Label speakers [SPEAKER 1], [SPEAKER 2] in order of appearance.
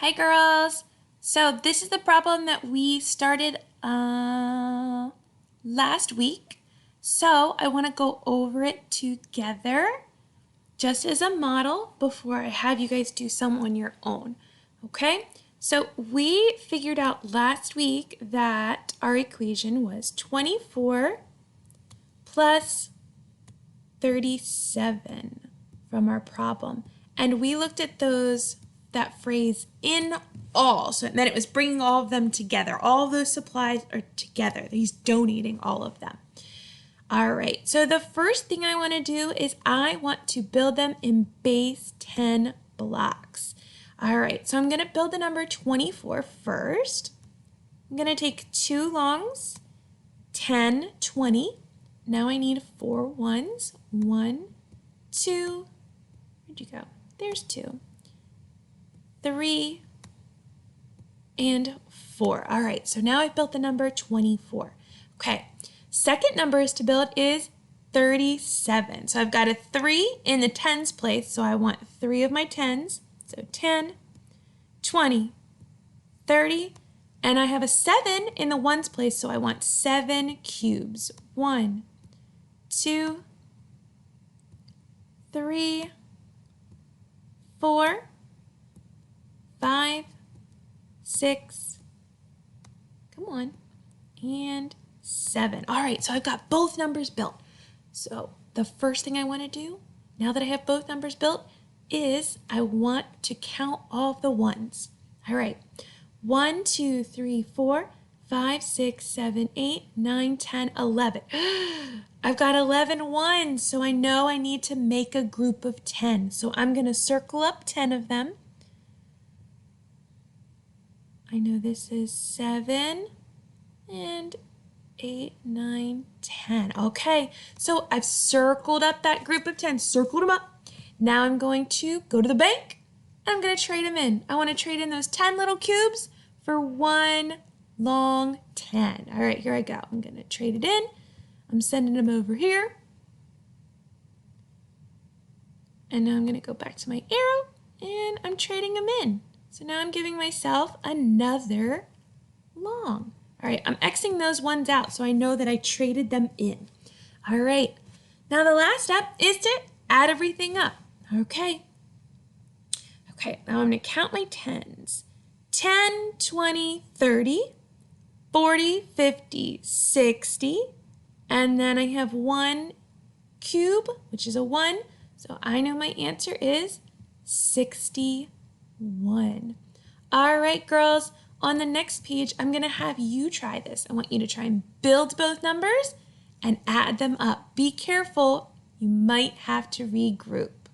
[SPEAKER 1] Hi girls! So this is the problem that we started last week. So I want to go over it together just as a model before I have you guys do some on your own. Okay? So we figured out last week that our equation was 24 plus 37 from our problem. And we looked at that phrase in all. So it meant it was bringing all of them together. All of those supplies are together. He's donating all of them. All right, so the first thing I want to do is I want to build them in base 10 blocks. All right, so I'm going to build the number 24 first. I'm going to take 2 longs, 10, 20. Now I need 4 ones. 1, 2, where'd you go? There's 2. 3, and 4. All right, so now I've built the number 24. Okay, second number to build is 37. So I've got a 3 in the tens place, so I want 3 of my tens. So 10, 20, 30, and I have a 7 in the ones place, so I want 7 cubes. 1, 2, 3, 4, 5, 6, come on, and 7. All right, so I've got both numbers built. So the first thing I want to do, now that I have both numbers built, is I want to count all of the ones. All right, 1, 2, 3, 4, 5, 6, 7, 8, 9, 10, 11. I've got 11 ones, so I know I need to make a group of 10. So I'm going to circle up 10 of them. I know this is 7 and 8, 9, 10. Okay, so I've circled up that group of 10, circled them up. Now I'm going to go to the bank. I'm going to trade them in. I want to trade in those 10 little cubes for one long 10. All right, here I go. I'm going to trade it in. I'm sending them over here. And now I'm going to go back to my arrow and I'm trading them in. So now I'm giving myself another long. All right, I'm Xing those ones out so I know that I traded them in. All right, now the last step is to add everything up. Okay, now I'm going to count my tens. 10, 20, 30, 40, 50, 60, and then I have 1 cube, which is a 1, so I know my answer is 61. All right, girls, on the next page, I'm going to have you try this. I want you to try and build both numbers and add them up. Be careful, you might have to regroup.